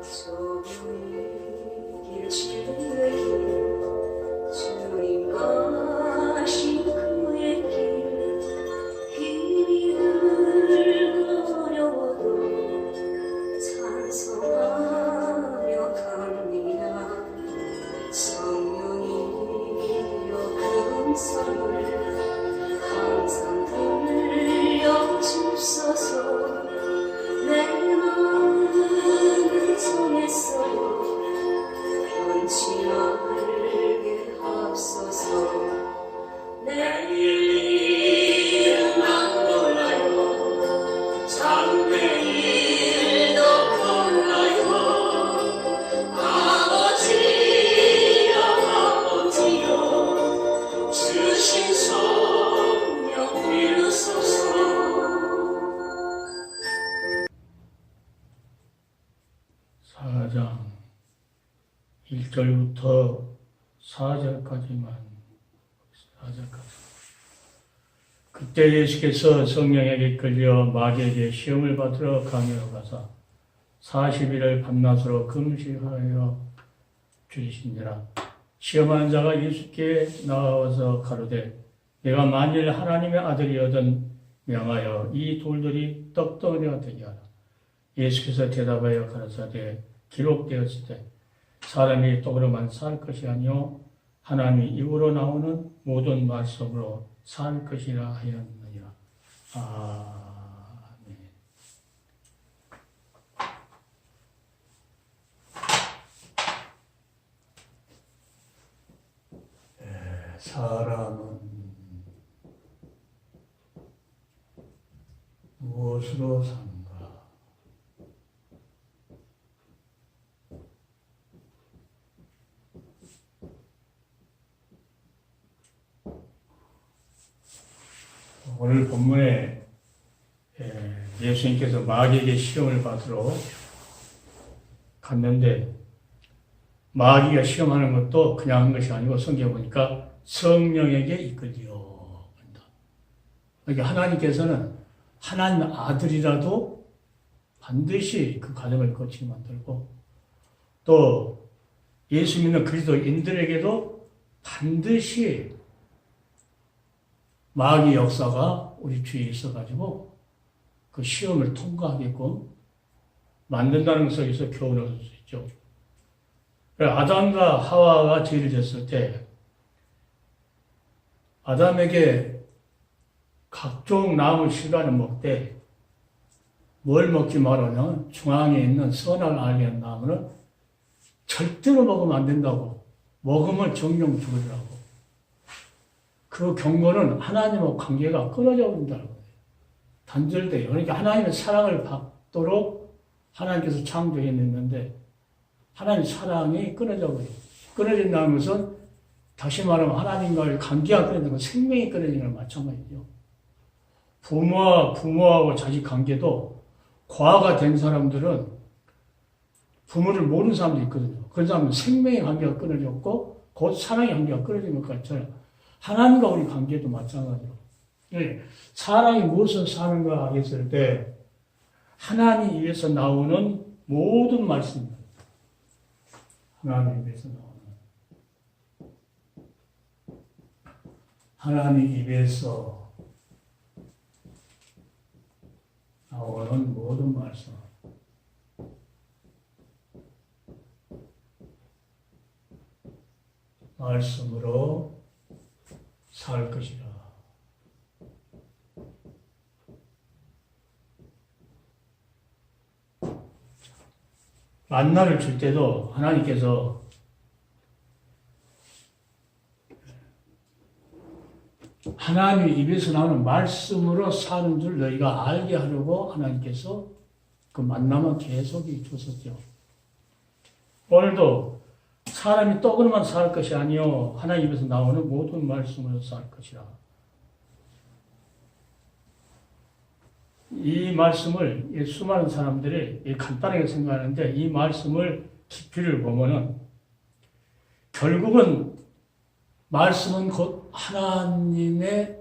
좁은 길치의 길 주님과 하신 그의 길 힘이 어려워도 찬송하며 갑니다. 성령이여 그 음성을 항상 들려주소서. 내 마음을 정했어요. 변치 말게 하소서. 내일은 난 몰라요. 장래일도 몰라요. 아버지여 주신 성령 이루소서. 4장 1절부터 4절까지만 4절까지. 그때 예수께서 성령에게 이끌려 마귀에게 시험을 받으러 강으로 가사 40일을 밤낮으로 금식하여 주시니라. 시험하는 자가 예수께 나와서 가로되 내가 만일 하나님의 아들이거든 명하여 이 돌들이 떡덩어리가 되게 하라. 예수께서 대답하여 가라사대 기록되었을 때 사람이 떡으로만 살 것이 아니요 하나님의 입으로 나오는 모든 말씀으로 살 것이라 하였느니라. 아멘. 사람은 무엇으로 사는가? 오늘 본문에 예수님께서 마귀에게 시험을 받으러 갔는데 마귀가 시험하는 것도 그냥 한 것이 아니고 성경에 보니까 성령에게 이끌려 한다. 그러니까 하나님께서는 하나님 아들이라도 반드시 그 과정을 거치게 만들고 또 예수 믿는 그리스도인들에게도 반드시 마귀 역사가 우리 주위에 있어가지고 그 시험을 통과하게끔 만든다는 것에서 교훈을 얻을 수 있죠. 아담과 하와가 죄를 졌을 때 아담에게 각종 나무 실과를 먹되 뭘 먹지 말라냐면 중앙에 있는 선악을 알게 한 나무는 절대로 먹으면 안 된다고. 먹으면 정령 죽으리라고. 그 경고는 하나님과 관계가 끊어져 버린다는 거예요. 단절돼요. 그러니까 하나님의 사랑을 받도록 하나님께서 창조해냈는데 하나님의 사랑이 끊어져 버려요. 끊어진다는 것은 다시 말하면 하나님과의 관계가 끊어지는 건 생명이 끊어지는 건 마찬가지죠. 부모하고 자식 관계도 과가 된 사람들은 부모를 모르는 사람도 있거든요. 그런 사람은 생명의 관계가 끊어졌고 곧 사랑의 관계가 끊어진 것 같아요. 하나님과 우리 관계도 마찬가지로. 사람이 무엇을 사는가 했을 때 하나님 입에서 나오는 모든 말씀입니다. 하나님 입에서 하나님 입에서 나오는 모든 말씀. 말씀으로 살 것이라. 만나를 줄 때도 하나님께서 하나님 입에서 나오는 말씀으로 사는 줄 너희가 알게 하려고 하나님께서 그 만남은 계속 줬었죠. 오늘도 사람이 떡으로만 살 것이 아니요 하나님 입에서 나오는 모든 말씀으로 살 것이라. 이 말씀을 수많은 사람들이 간단하게 생각하는데 이 말씀을 깊이를 보면은 결국은 말씀은 곧 하나님의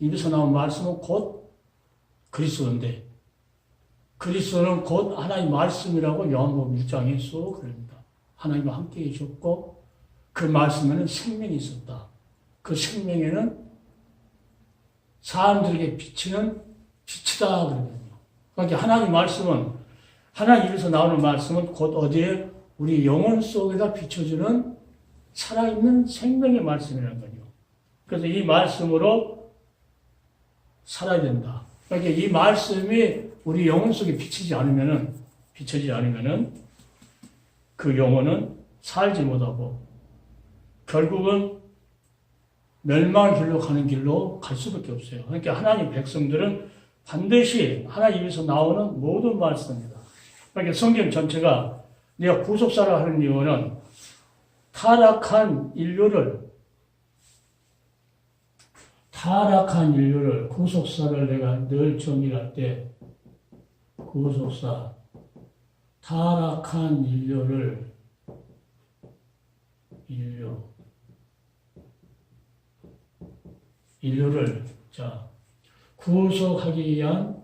입에서 나온 말씀은 곧 그리스도인데 그리스도는 곧 하나님 말씀이라고 요한복음 1장에 쭉 그럽니다. 하나님과 함께 계셨고 그 말씀에는 생명이 있었다. 그 생명에는 사람들에게 비치는 빛이다 그러거든요. 그러니까 하나님 말씀은 하나님 입에서 나오는 말씀은 곧 어디에 우리 영혼 속에다 비춰주는 살아있는 생명의 말씀이라는 거죠. 그래서 이 말씀으로 살아야 된다. 그러니까 이 말씀이 우리 영혼 속에 비치지 않으면은 그 영혼은 살지 못하고 결국은 멸망의 길로 가는 길로 갈 수밖에 없어요. 그러니까 하나님 백성들은 반드시 하나님에서 나오는 모든 말씀입니다. 그러니까 성경 전체가 내가 구속사라 하는 이유는 타락한 인류를 구속사를 내가 늘 정의할 때 구속사 타락한 인류를 자 구속하기 위한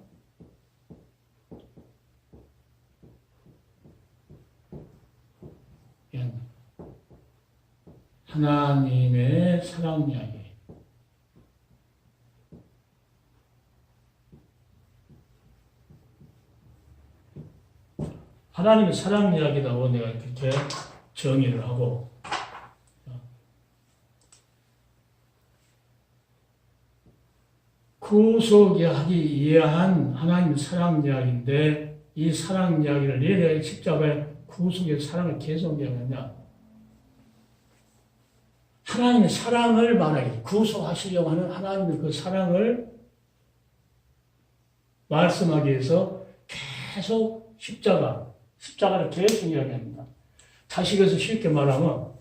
하나님의 사랑 이야기. 하나님의 사랑 이야기라고 내가 이렇게 정의를 하고, 구속하기 위한 하나님의 사랑 이야기인데, 이 사랑 이야기를 왜 십자가의 구속의 사랑을 계속 이야기하냐? 하나님의 사랑을 말하기, 구속하시려고 하는 하나님의 그 사랑을 말씀하기 위해서 계속 십자가를 계속 이야기합니다. 다시 그래서 쉽게 말하면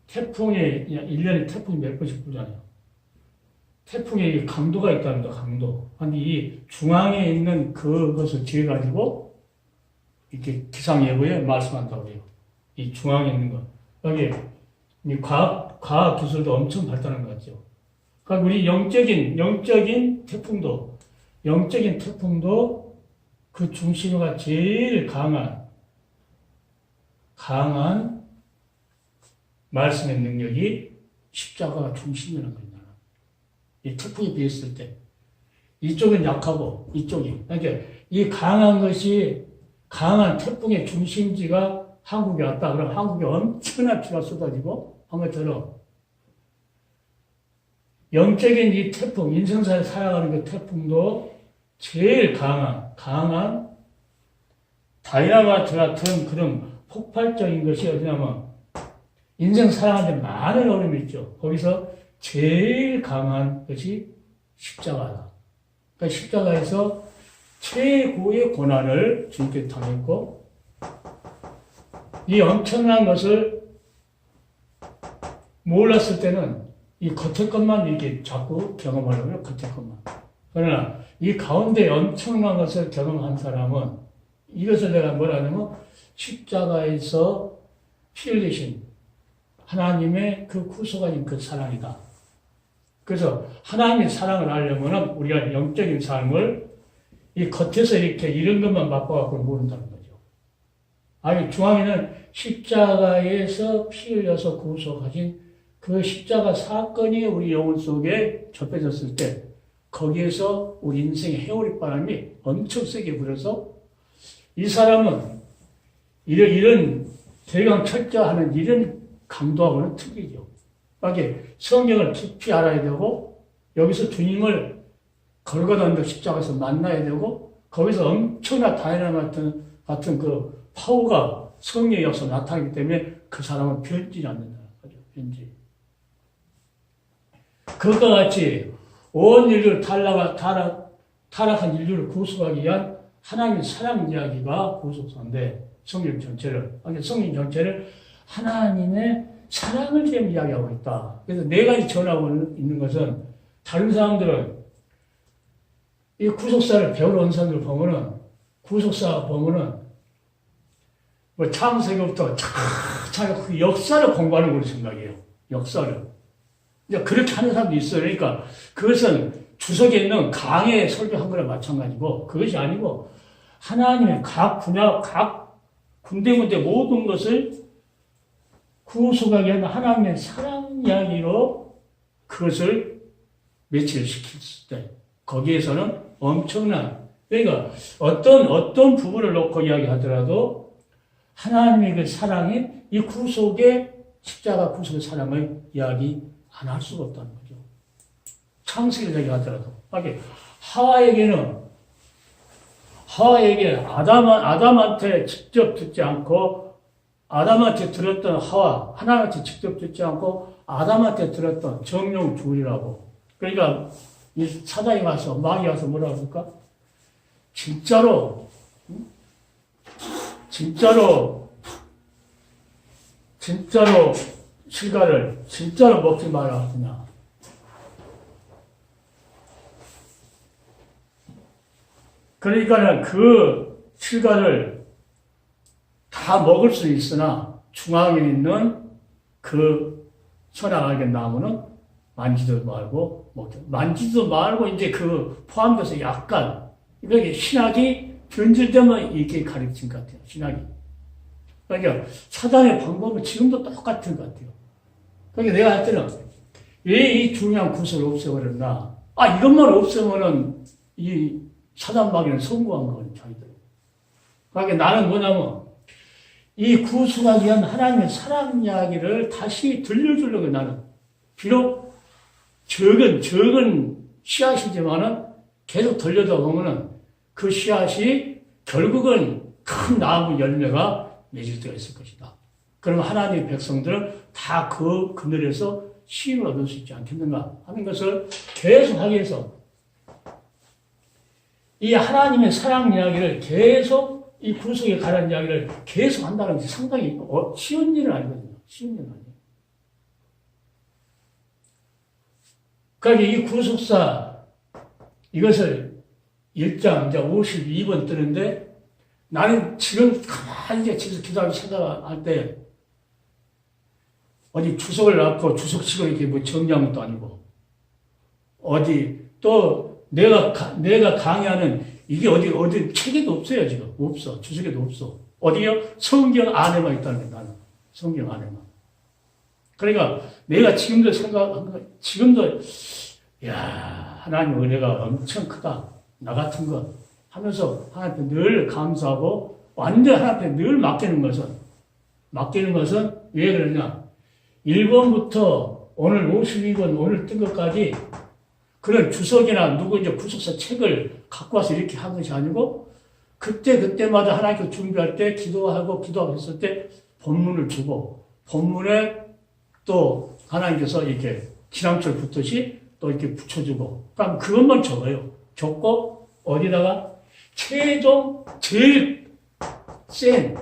태풍이 1년에 태풍이 몇 번씩 불잖아요. 태풍에 강도가 있답니다. 강도. 근데 이 중앙에 있는 그것을 지어 가지고 이렇게 기상예보에 말씀한다고 해요. 이 중앙에 있는 것. 여기 이 과학 기술도 엄청 발달한 것 같죠. 그러니까 우리 영적인 태풍도 그 중심가 제일 강한 말씀의 능력이 십자가가 중심이라는 겁니다. 이 태풍이 비했을 때 이쪽은 약하고 이쪽이 그러니까 이 강한 태풍의 중심지가 한국에 왔다 그러면 한국에 엄청난 비가 쏟아지고 한 것처럼 영적인 이 태풍, 인생사에 살아가는 그 태풍도 제일 강한 다이나마이트 같은 그런 폭발적인 것이 어디냐면 인생 살아가는데 많은 어려움이 있죠. 거기서 제일 강한 것이 십자가다. 그러니까 십자가에서 최고의 고난을 주님께 당했고 이 엄청난 것을 몰랐을 때는 이 겉의 것만 이렇게 자꾸 경험하려고요. 겉의 것만. 그러나 이 가운데 엄청난 것을 경험한 사람은 이것을 내가 뭐라 하냐면 십자가에서 피 흘리신 하나님의 그 구속하신 그 사랑이다. 그래서 하나님의 사랑을 알려면 우리가 영적인 삶을 이 겉에서 이렇게 이런 것만 맛봐갖고 모른다는 거죠. 아니, 중앙에는 십자가에서 피 흘려서 구속하신 그 십자가 사건이 우리 영혼 속에 접해졌을 때 거기에서 우리 인생의 해오리 바람이 엄청 세게 불어서 이 사람은 이런 대강 철저하는 이런 강도하고는 틀리죠. 그러니까 성경을 깊이 알아야 되고 여기서 주님을 걸어가다 언덕 십자가에서 만나야 되고 거기서 엄청난 다이나마이트 같은 그 파워가 성령에 의해서 나타나기 때문에 그 사람은 변질이 않는다는 거죠. 변질. 그것과 같이 온 인류를 타락한 인류를 구속하기 위한 하나님의 사랑 이야기가 구속사인데 성경 전체를 하나님의 사랑을 지금 이야기하고 있다. 그래서 네 가지 전하고 있는 것은 다른 사람들은 이 구속사를 배우러 온 사람들 보면은 구속사 보면은 뭐 창세기부터 차차 그 역사를 공부하는 걸로 생각해요. 역사를. 이제 그렇게 하는 사람도 있어요. 그러니까 그것은 주석에 있는 강의 설교한 거랑 마찬가지고 그것이 아니고 하나님의 각 분야, 각 군데군데 모든 것을 구속하게 하는 하나님의 사랑 이야기로 그것을 매치시켰을 때, 거기에서는 엄청난, 그러니까 어떤 부분을 놓고 이야기하더라도 하나님의 그 사랑이 이 구속의 십자가 구속의 사랑을 이야기 안 할 수가 없다는 거죠. 창세기를 이야기하더라도. 하와에게 아담한테 직접 듣지 않고, 아담한테 들었던 하나님한테 직접 듣지 않고, 아담한테 들었던 정령 주의라고. 그러니까, 이 사단이 와서, 마귀 와서 뭐라고 할까? 진짜로 실과를 진짜로 먹지 마라 그냥. 그러니까는 그 실과를 다 먹을 수 있으나 중앙에 있는 그 선악의 나무는 만지도 말고 먹죠. 만지도 말고 이제 그 포함돼서 약간 이렇게 신학이 변질되면 이렇게 가르친 것 같아요. 신학이. 그러니까 사단의 방법은 지금도 똑같은 것 같아요. 그러니까 내가 할 때는 왜 이 중요한 구설을 없애버렸나? 이것만 없애면은 이 사단 마귀는 성공한 거거든요, 자기들. 그러니까 나는 뭐냐면 이 구속하기 위한 하나님의 사랑 이야기를 다시 들려주려고 나는 비록 적은 씨앗이지만은 계속 들려다 보면은 그 씨앗이 결국은 큰 나무 열매가 맺을 때가 있을 것이다. 그러면 하나님의 백성들은 다 그 그늘에서 쉼을 얻을 수 있지 않겠는가 하는 것을 계속 하기 위해서 이 하나님의 사랑 이야기를 계속 이 구속에 관한 이야기를 계속 한다는 것이 상당히 쉬운 일은 아니거든요. 쉬운 일은 아니에요. 그러니까 이 구속사 이것을 1장 이제 52번 뜨는데 나는 지금 가만히 이제 집에서 기도하기 생각할 때 어디 주석을 놨고 주석식을 이렇게 뭐 정리한 것도 아니고 어디 또 내가 강의하는 이게 어디 책에도 없어요 지금 없어 주석에도 없어 어디요 성경 안에만 있다는 거예요 나는 성경 안에만 그러니까 내가 지금도 생각한 거 지금도 야 하나님 은혜가 엄청 크다 나 같은 것 하면서 하나님께 늘 감사하고 완전 하나님께 늘 맡기는 것은 왜 그러냐 1번부터 오늘 52번 오늘 뜬 것까지 그런 주석이나 누구 이제 구속사 책을 갖고 와서 이렇게 한 것이 아니고 그때마다 하나님께 준비할 때 기도하고 했을 때 본문을 주고 본문에 또 하나님께서 이렇게 기랑철 붙듯이 또 이렇게 붙여주고 그럼 그것만 적어요. 적고 어디다가 최종 제일 센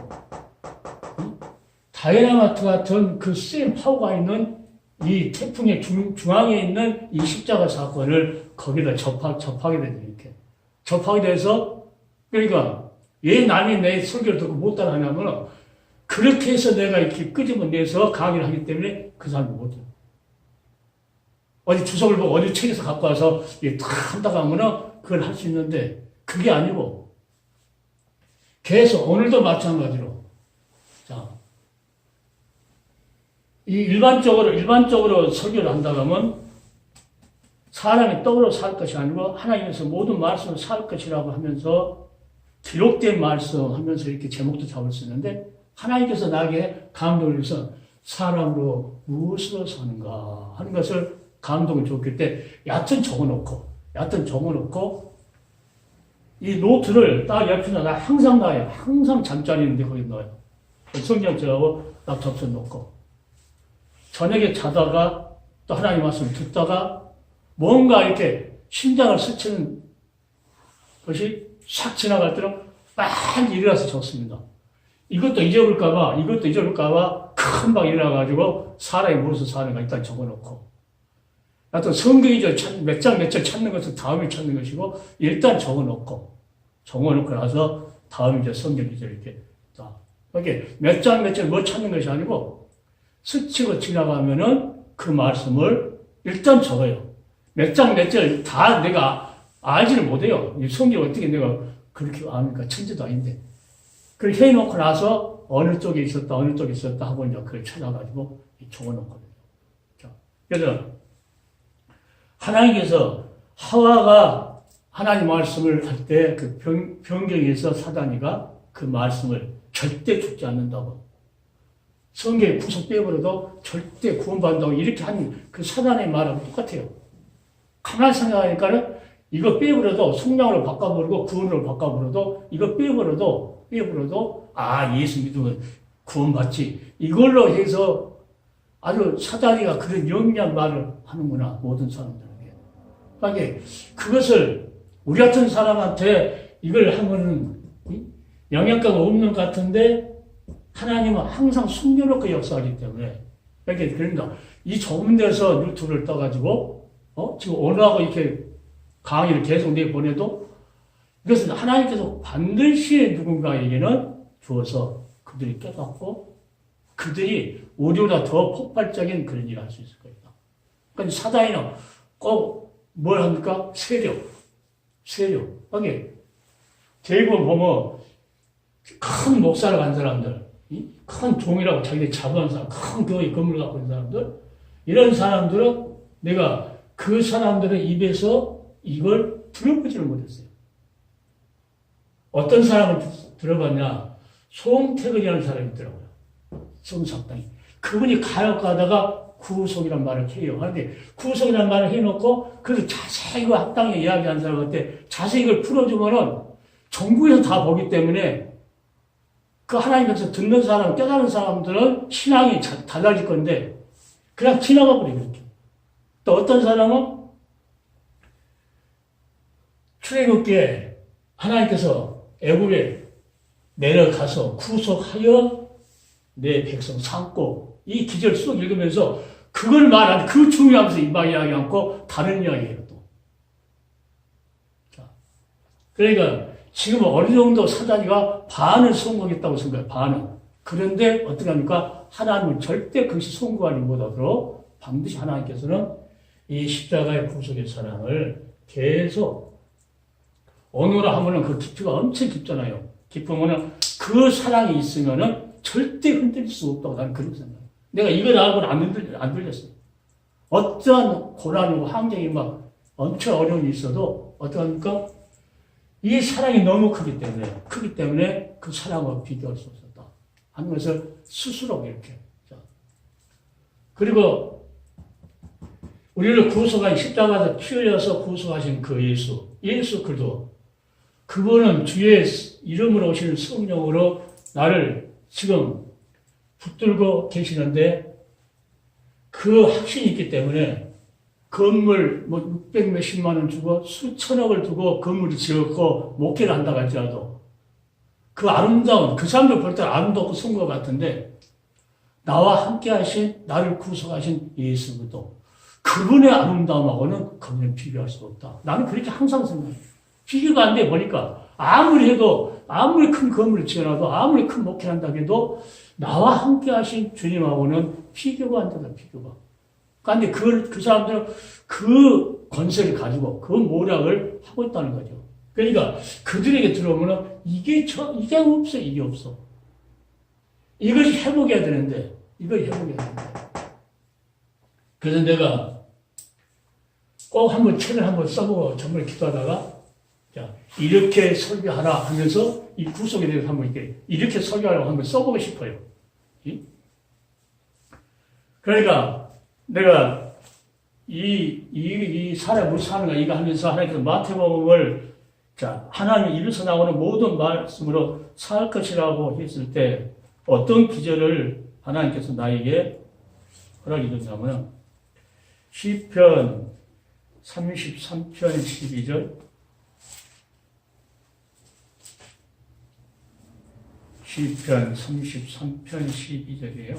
다이나마이트 같은 그 센 파워가 있는 이 태풍의 중앙에 있는 이 십자가 사건을 거기다 접하게 되죠, 이렇게. 접하게 돼서, 그러니까, 왜 남이 내 설교를 듣고 못 따라하냐면, 그렇게 해서 내가 이렇게 끄집어내서 강의를 하기 때문에 그 사람이 못해요. 어디 주석을 보고 어디 책에서 갖고 와서 탁 한다고 하면은 그걸 할 수 있는데, 그게 아니고, 계속, 오늘도 마찬가지로, 자, 이 일반적으로 설교를 한다고 하면 사람이 떡으로 살 것이 아니고 하나님께서 모든 말씀을 살 것이라고 하면서 기록된 말씀 하면서 이렇게 제목도 잡을 수 있는데 하나님께서 나에게 감동을 줘서 사람으로 무엇으로 사는가 하는 것을 감동을 줬기 때문에 얕은 적어놓고 이 노트를 딱 옆에다 나 항상 놔요. 항상 잠자리 있는데 거기 넣어요. 성경책하고 딱 접쳐놓고 저녁에 자다가 또 하나님 말씀을 듣다가 뭔가 이렇게 심장을 스치는 것이 싹 지나갈 때는 빨리 일어나서 적습니다. 이것도 잊어버릴까봐 금방 일어나가지고 사람이 무엇을 사는가 일단 적어놓고 하여튼 성경이죠. 몇 장 찾는 것은 다음에 찾는 것이고 일단 적어놓고 나서 다음 이제 성경이죠. 이렇게 이렇게 몇 장 뭐 찾는 것이 아니고 스치고 지나가면은 그 말씀을 일단 적어요. 몇 장 다 내가 알지를 못해요. 이 성경 어떻게 내가 그렇게 아니까 천재도 아닌데. 그렇게 해놓고 나서 어느 쪽에 있었다, 어느 쪽에 있었다 하고 이제 그걸 찾아가지고 적어놓거든요. 자, 그래서 하나님께서 하와가 하나님 말씀을 할 때 그 변경에서 사단이가 그 말씀을 절대 죽지 않는다고. 성경에 구속 빼버려도 절대 구원받는다고 이렇게 한 그 사단의 말하고 똑같아요. 가만히 생각하니까는 이거 빼버려도 성령으로 바꿔버리고 구원으로 바꿔버려도 이거 빼버려도 예수 믿으면 구원받지. 이걸로 해서 아주 사단이가 그런 영리한 말을 하는구나. 모든 사람들에게. 그러니까 그것을 우리 같은 사람한테 이걸 하면은 영향가가 없는 것 같은데 하나님은 항상 숨겨놓고 역사하기 때문에 그러니까 이 좁은 데서 유튜브를 떠가지고 지금 오늘하고 이렇게 강의를 계속 내보내도 이것은 하나님께서 반드시 누군가에게는 주어서 그들이 깨닫고 그들이 우리보다 더 폭발적인 그런 일을 할 수 있을 겁니다. 그러니까 사단이는 꼭 뭘 합니까? 세력. 이게 대부분 보면 큰 목사를 간 사람들, 큰 종이라고 자기들이 자부하는 사람, 큰 교회 건물 갖고 있는 사람들, 이런 사람들은 내가 그 사람들의 입에서 이걸 들어보지를 못했어요. 어떤 사람을 들어봤냐? 송태근이라는 사람이 있더라고요. 성삭당이. 그분이 가다가 구속이라는 말을 해요. 그런데 구속이라는 말을 해놓고 그래서 자세히 그 학당에 이야기한 사람한테 자세히 이걸 풀어주면은 전국에서 다 보기 때문에 그 하나님께서 듣는 사람, 깨달은 사람들은 신앙이 달라질 건데 그냥 지나가 버려요. 그렇게. 또 어떤 사람은 출애굽기에 하나님께서 애굽에 내려가서 구속하여 내 백성 삼고 이 기절 쭉 읽으면서 그걸 말하는 그 중요하면서 이방 이야기 않고 다른 이야기예요 또. 자, 그러니까 지금 어느 정도 사단이가 반을 성공했다고 생각해요. 반은. 그런데 어떻게 합니까? 하나님은 절대 그것이 성공하지 못하도록 반드시 하나님께서는 이 십자가의 구속의 사랑을 계속 언어로 하면은 그 깊이가 엄청 깊잖아요. 깊으면은 그 사랑이 있으면은 절대 흔들릴 수 없다고 나는 그렇게 생각해요. 내가 이거 나하고는 안 들렸어요. 어떠한 고난이고 환경이 막 엄청 어려움이 있어도 어떡합니까? 이 사랑이 너무 크기 때문에 그 사랑과 비교할 수 없었다 하는 것을 스스로 이렇게. 자. 그리고 우리를 구속한 십자가에서 피 흘려서 구속하신 그 예수 그리스도 그분은 주의 이름으로 오시는 성령으로 나를 지금 붙들고 계시는데 그 확신이 있기 때문에 건물 600 몇십만 원 주고 수천억을 두고 건물을 지었고 목회를 한다고 할지라도 그 아름다운 그 사람들 볼 때 아름답고 선거 같은데 나와 함께 하신 나를 구속하신 예수 그리스도 그분의 아름다움하고는 그분은 비교할 수가 없다. 나는 그렇게 항상 생각해요. 비교가 안 돼 보니까 아무리 해도 아무리 큰 건물을 지어놔도 아무리 큰 목회를 한다고 해도 나와 함께 하신 주님하고는 비교가 안 된다. 비교가. 그런데 그 사람들은 그 권세를 가지고 그 모략을 하고 있다는 거죠. 그러니까 그들에게 들어오면 이게 없어. 이게 없어. 이것이 회복해야 되는데 이걸 회복해야 된다. 그래서 내가 꼭 한번 책을 한번 써보고 정말 기도하다가 자, 이렇게 설교하라 하면서 이 구속에 대해서 한번 이렇게 설교하라고 한번 써보고 싶어요. 그러니까 내가 이 사람을 사는가 이거 하면서 하나님께서 마태복음을 자, 하나님의 입에서 나오는 모든 말씀으로 살 것이라고 했을 때 어떤 기절을 하나님께서 나에게 허락이 줬냐면 시편 33편 12절 시편 33편 12절이에요.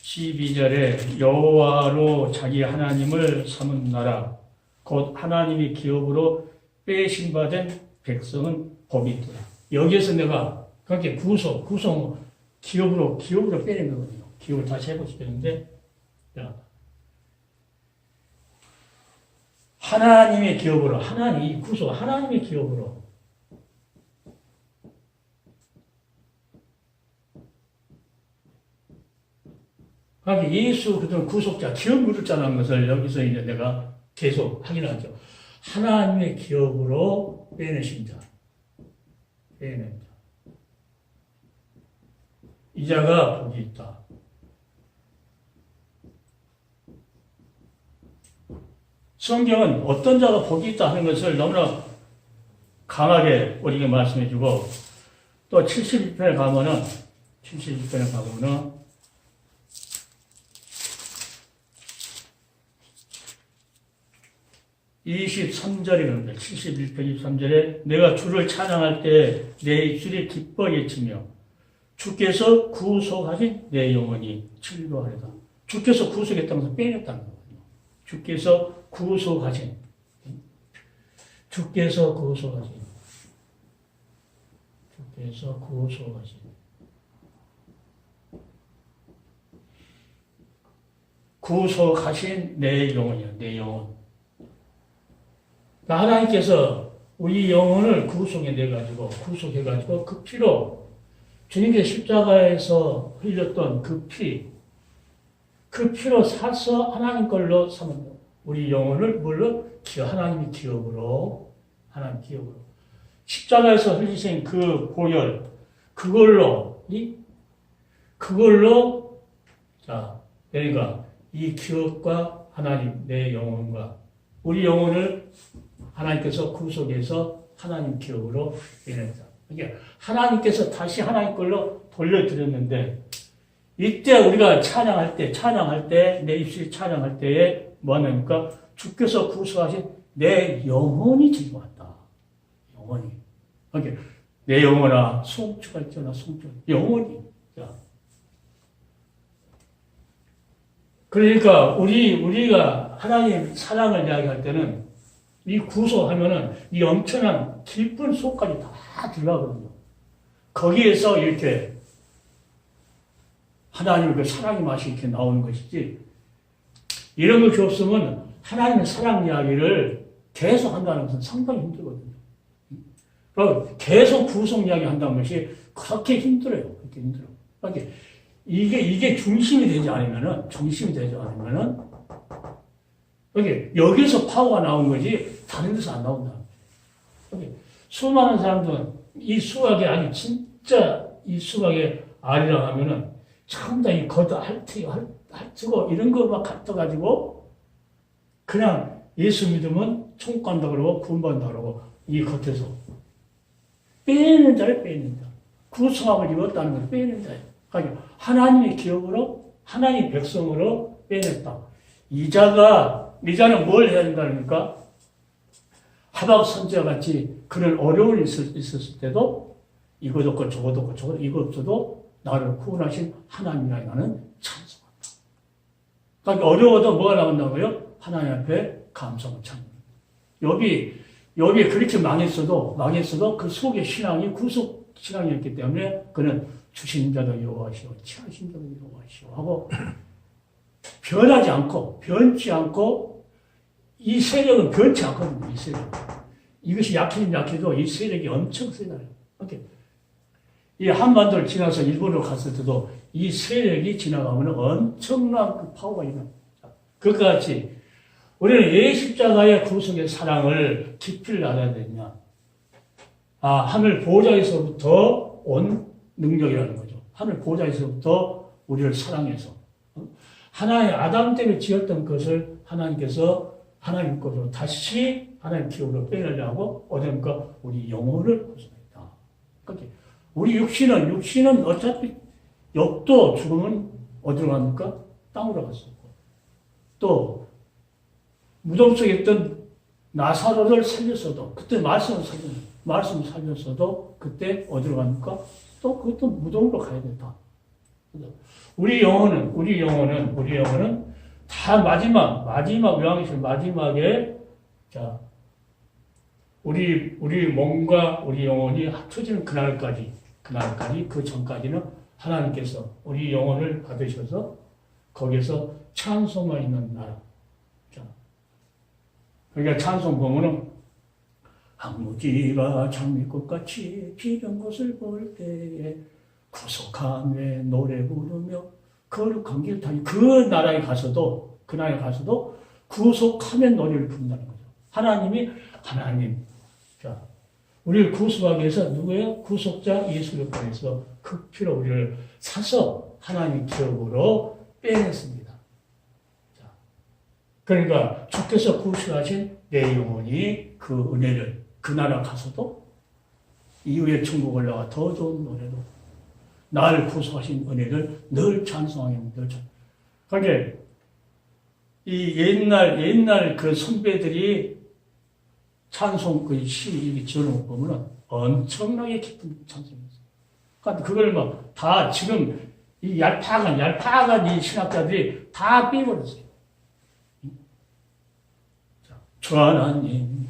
12절에 여호와로 자기 하나님을 삼은 나라 곧 하나님의 기업으로 빼신 바된 백성은 복이 있더라. 여기에서 내가 그렇게 구속 기업으로 빼낸 거거든요. 기업을 다시 해보시겠는데 하나님의 기업으로, 하나님, 이 구속, 하나님의 기업으로. 그러니까 예수 그들은 구속자, 기업 물었자는 것을 여기서 이제 내가 계속 확인하죠. 하나님의 기업으로 빼내신 자. 빼낸 자. 이 자가 복이 있다. 성경은 어떤 자가 복이 있다 하는 것을 너무나 강하게 우리에게 말씀해주고, 또 71편에 가면은 23절에 그럽니다. 71편 23절에 내가 주를 찬양할 때 내 입술이 기뻐 외치며 주께서 구속하신 내 영혼이 즐거워하리다. 주께서 구속했다면서 빼냈다는 거거든요. 주께서 구속하신 주께서 구속하신 구속하신 내 영혼이야. 내 영혼. 하나님께서 우리 영혼을 구속해가지고 그 피로 주님께 십자가에서 흘렸던 그 피로 사서 하나님 걸로 삼은 우리 영혼을 뭘로? 하나님의 기업으로 십자가에서 흘리신 그 보혈 그걸로 자 그러니까 이 기업과 하나님 내 영혼과 우리 영혼을 하나님께서 구속해서 하나님 기업으로 빼냈다. 그러니까 하나님께서 다시 하나님 걸로 돌려드렸는데 이때 우리가 찬양할 때 내 입술이 찬양할 때에 뭐하냐니까 주께서 구속하신 내 영혼이 즐거웠다. 영혼이. 그러니까 내 영혼아 송추가 있잖아. 영혼이. 자. 그러니까 우리가 하나님 사랑을 이야기할 때는 이 구속하면은 이 엄청난 깊은 속까지 다 들어가거든요. 거기에서 이렇게 하나님의 그 사랑의 맛이 이렇게 나오는 것이지, 이런 것이 없으면 하나님의 사랑 이야기를 계속 한다는 것은 상당히 힘들거든요. 계속 구속 이야기 한다는 것이 그렇게 힘들어요. 그러니까 이게 중심이 되지 않으면은, 여기서 파워가 나온 거지, 다른 데서 안 나온다. 수많은 사람들은 이 수학이 아니, 진짜 이 수학의 알이라 하면은, 전부 다 이 겉 핥고, 이런 거 막 갖다가지고, 그냥 예수 믿으면 천국 간다 그러고, 구원받는다 그러고, 이 겉에서. 빼는 자를 빼는 자. 구속함을 입었다는 걸 빼는 자예요. 그러니까 하나님의 기업으로, 하나님의 백성으로 빼냈다. 이자는 뭘 해야 된다니까? 하박 선지자 같이 그런 어려움이 있었을 때도 이것 없고 저것 없고 저것 이거 없어도 나를 구원하신 하나님이라 나는 찬송한다. 그러니까 어려워도 뭐가 나온다고요? 하나님 앞에 감사하고 찬양. 여기 그렇게 망했어도 그 속의 신앙이 구속 신앙이었기 때문에 그는 주신 자도 여호와시오, 취하신 자도 여호와시오 하고 변치 않고 이 세력은 변치 않거든요. 이 세력. 이것이 약해도 이 세력이 엄청 세잖아요. 이 한반도를 지나서 일본으로 갔을 때도 이 세력이 지나가면 엄청난 그 파워가 있는. 그것과 같이 우리는 왜 십자가의 구속의 사랑을 깊이를 알아야 되냐? 하늘 보호자에서부터 온 능력이라는 거죠. 하늘 보호자에서부터 우리를 사랑해서. 하나님 아담 때문에 지었던 것을 하나님께서 하나님 것으로 다시 하나님 기업으로 빼내려고 어디니까 우리 영혼을 구속했다. 그러니까 우리 육신은 어차피 역도 죽으면 어디로 갑니까? 땅으로 갔었고, 또 무덤 속에 있던 나사로를 살렸어도 그때 말씀을 살렸어도 그때 어디로 갑니까? 또 그것도 무덤으로 가야 된다. 우리 영혼은 다 마지막 요한계시록 마지막에 자 우리 몸과 우리 영혼이 합쳐지는 그날까지 그 전까지는 하나님께서 우리 영혼을 받으셔서 거기서 찬송만 있는 나라. 자, 그러니까 찬송 보면은 황무지가 장미꽃같이 피는 것을 볼 때에 구속함에 노래 부르며 거룩한 길 타니 그 나라에 가서도 구속하면 노래를 부른다는 거죠. 하나님 자 우리를 구속하기 위해서 누구예요? 구속자 예수를 보내서 그 피로 우리를 사서 하나님 기업으로 빼냈습니다. 자, 그러니까 주께서 구속하신 내 영혼이 그 은혜를 그 나라 가서도 이후에 천국 올라가 더 좋은 노래로 나를 구속하신 은혜를 늘 찬송하면 늘 찬송. 그러니까 이 옛날 그 선배들이 찬송 그 시 이렇게 지어놓고 보면은 엄청나게 깊은 찬송이었어요. 그러니까 그걸 막 다 지금 이 얄팍한 이 신학자들이 다 빼버렸어요. 주 하나님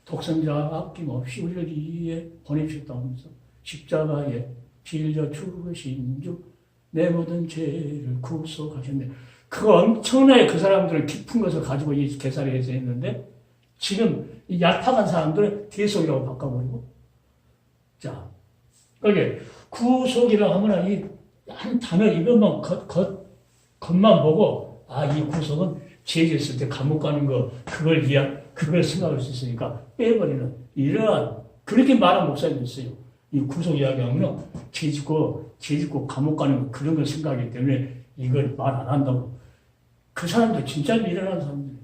독생자 아낌없이 우리를 이에 보내주셨다면서 십자가에 빌려 죽으신 주 내 모든 죄를 구속하셨네. 그 엄청나게 그 사람들은 깊은 것을 가지고 이 개사리에서 했는데 지금 이 얄팍한 사람들은 대속이라고 바꿔버리고 자 그게 구속이라고 하면 이 한 단어 이것만 겉만 보고 이 구속은 죄 짓을 때 감옥 가는 거 그걸 생각할 수 있으니까 빼버리는 이러한 그렇게 말한 목사님도 있어요. 이 구속 이야기하면 죄 짓고 감옥 가는 거 그런 걸 생각하기 때문에 이걸 말 안 한다고. 그 사람들 진짜 미련한 사람들이에요.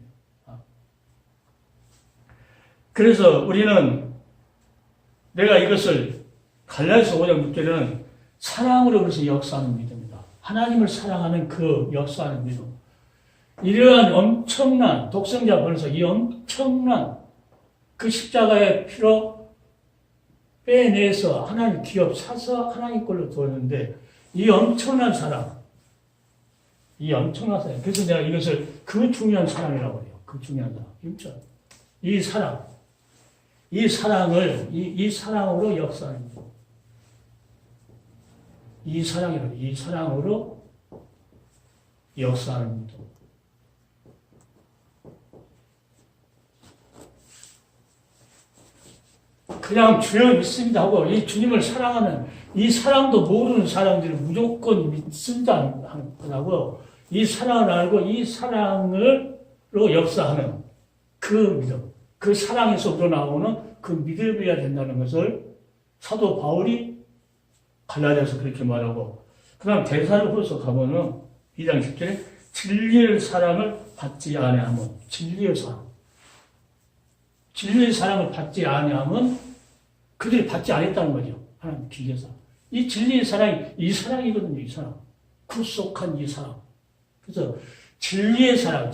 그래서 우리는 내가 이것을 갈라디아서 5장 6절에는 사랑으로 그래서 역사하는 믿음이다. 하나님을 사랑하는 그 역사하는 믿음. 이러한 엄청난 독생자 번에서 이 엄청난 그 십자가의 피로 빼내서 하나님 기업 사서 하나님 걸로 두었는데 이 엄청난 사랑. 그래서 내가 이것을 그 중요한 사랑이라고 해요. 그 중요한 사랑. 진짜. 이 사랑으로 역사하는 거. 이 사랑으로 역사하는 거. 그냥 주여 믿습니다 하고 이 주님을 사랑하는 이 사랑도 모르는 사람들이 무조건 믿습니다 하고 이 사랑을 알고 이 사랑으로 역사하는 그 믿음, 그 사랑에서 우러나오는 그 믿음이어야 된다는 것을 사도 바울이 갈라디아서 그렇게 말하고 그 다음 데살로니가서 가보면 2장 10절에 진리의 사랑을 받지 아니하면 진리의 사랑을 받지 아니하면 그들이 받지 않았다는 거죠. 하나님 진리의 사랑. 이 진리의 사랑이 이 사랑이거든요. 이 사랑. 구속한 이 사랑. 그래서 진리의 사랑.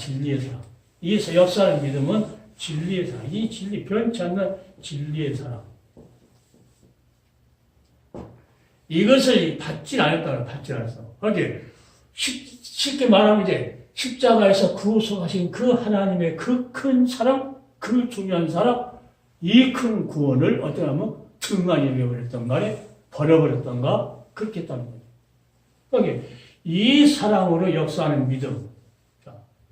이 역사를 믿으면 진리의 사랑. 이 진리 변치 않는 진리의 사랑. 이것을 받지 않았어. 그런데 쉽게 말하면 이제 십자가에서 구속하신 그 하나님의 그 큰 사랑, 그 중요한 사랑, 이 큰 구원을 어떻게 하면 등한히 여겨버렸던가, 버려버렸던가, 그렇게 했다는 거죠. 그러니까 이 사랑으로 역사하는 믿음,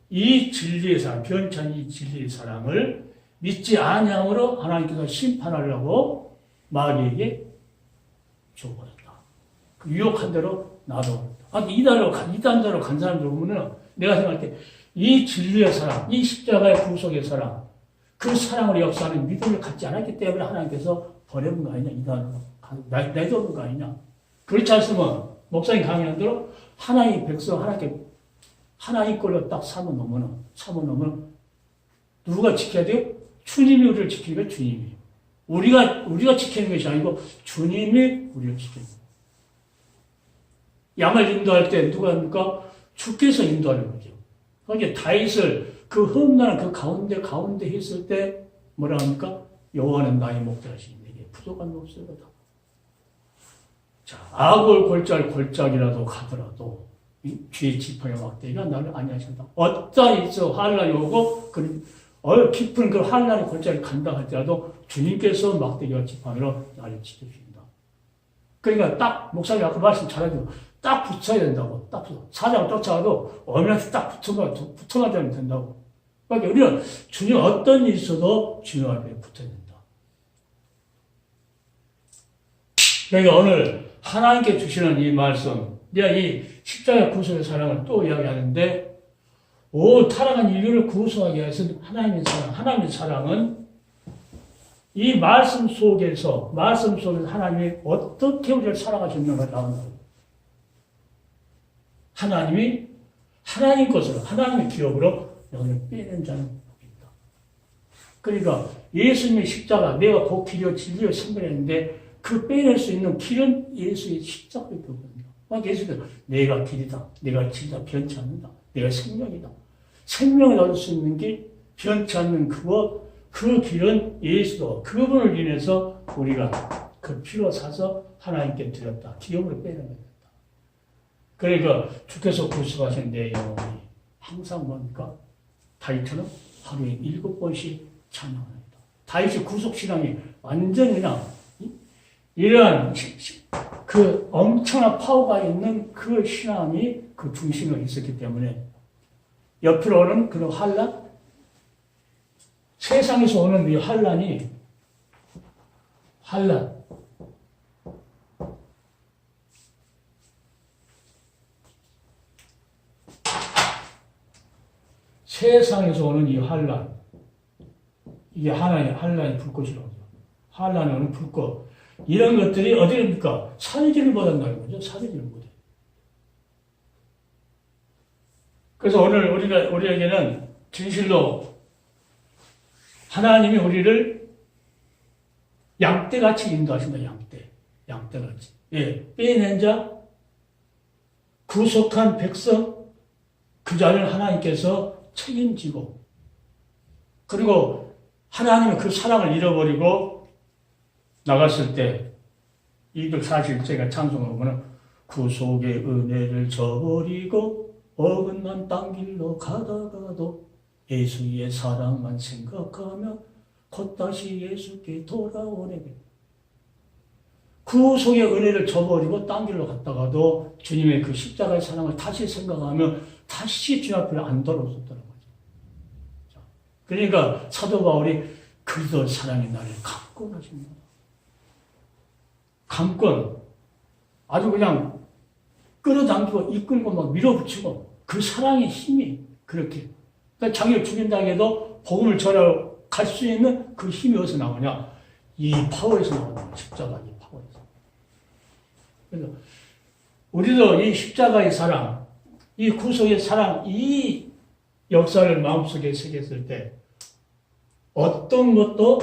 이 진리의 사랑, 변찬 이 진리의 사랑을 믿지 아니함으로 하나님께서 심판하려고 마귀에게 줘버렸다. 그 유혹한 대로 놔둬버렸다. 이단자로 간 사람들 보면은 내가 생각할 때 이 진리의 사랑, 이 십자가의 구속의 사랑, 그 사랑으로 역사하는 믿음을 갖지 않았기 때문에 하나님께서 버려본 거 아니냐, 이단으로 내줘본 거 아니냐. 그렇지 않으면 목사님 강의한 대로 하나님 백성 하나님 걸로 딱 삼아놓으면 누가 지켜야 돼요? 주님이 우리를 지키는 거예요, 주님이. 우리가 지키는 것이 아니고 주님이 우리를 지키는 거예요. 양을 인도할 때 누가 합니까? 주께서 인도하는 거죠. 그러니까 다윗을 그 험난한 그 가운데 했을 때 뭐라 합니까? 여호와는 나의 목자시니 내게 부족한 거 없을거다. 자, 악을 골짜기라도 가더라도 주의 지팡이 막대기가 나를 안위하신다. 어떠한 있어 환난이 오고 깊은 그 환난의 골짜기 간다 할지라도 주님께서 막대기와 지팡이로 나를 지켜주신다. 그러니까 딱 목사님 아까 말씀 잘하죠. 딱 붙여야 된다고. 딱 붙여. 사자가 쫓아가도 어머니한테 딱 붙어가면 된다고. 그러니까 우리는 주님 어떤 일이 있어도 주님 앞에 붙어야 된다. 그러니까 오늘 하나님께 주시는 이 말씀, 내가 이 십자가 구속의 사랑을 또 이야기하는데, 타락한 인류를 구속하기 위해서 하나님의 사랑은 이 말씀 속에서 하나님이 어떻게 우리를 사랑하셨는가 나온다. 하나님이 하나님 것으로, 하나님의 기업으로 너를 빼낸 자는 복이다. 그러니까 예수님의 십자가, 내가 곧 길이요 진리요 생명했는데 그 빼낼 수 있는 길은 예수의 십자가밖에 없습니다. 막 예수께서 내가 길이다, 내가 진리다, 변치 않는다, 내가 생명이다. 생명을 얻을 수 있는 길, 변치 않는 그 길은 예수도 그분을 인해서 우리가 그 피로 사서 하나님께 드렸다. 기업으로 빼내겠다. 그러니까 주께서 구속하신 내용이 항상 뭡니까? 다윗처럼 하루에 7번씩 찬양합니다. 다윗의 구속신앙이 완전히 그냥 이러한 그 엄청난 파워가 있는 그 신앙이 그 중심에 있었기 때문에 옆으로 오는 그런 환란, 세상에서 오는 이 환란, 세상에서 오는 이 환란, 이게 하나의 환란의 불꽃이라고 하죠. 환란에 오는 불꽃, 이런 것들이 어디입니까? 사르지를 못한다는 거죠. 사르지를 못해. 그래서 오늘 우리에게는 진실로 하나님이 우리를 양떼같이 인도하신다. 양떼같이. 예, 빼낸 자, 구속한 백성, 그 자를 하나님께서 책임지고, 그리고 하나님의 그 사랑을 잃어버리고 나갔을 때 241제가 찬송을 보면 구속의 은혜를 저버리고 어긋난 땅 길로 가다가도 예수의 사랑만 생각하며 곧 다시 예수께 돌아오네. 구속의 은혜를 저버리고 딴 길로 갔다가도 주님의 그 십자가의 사랑을 다시 생각하며 다시 주님 앞에 안 돌아섰다는 거죠. 그러니까 사도 바울이 그리스도의 사랑이 나를 감고 가십니다. 감건 아주 그냥 끌어당기고 이끌고 막 밀어붙이고 그 사랑의 힘이 그렇게 그러니까 자기를 죽인다 해도 복음을 전하러 갈 수 있는 그 힘이 어디서 나오냐? 이 파워에서 나오는 십자가 이 파워에서. 그래서 우리도 이 십자가의 사랑, 이 구속의 사랑, 이 역사를 마음속에 새겼을 때 어떤 것도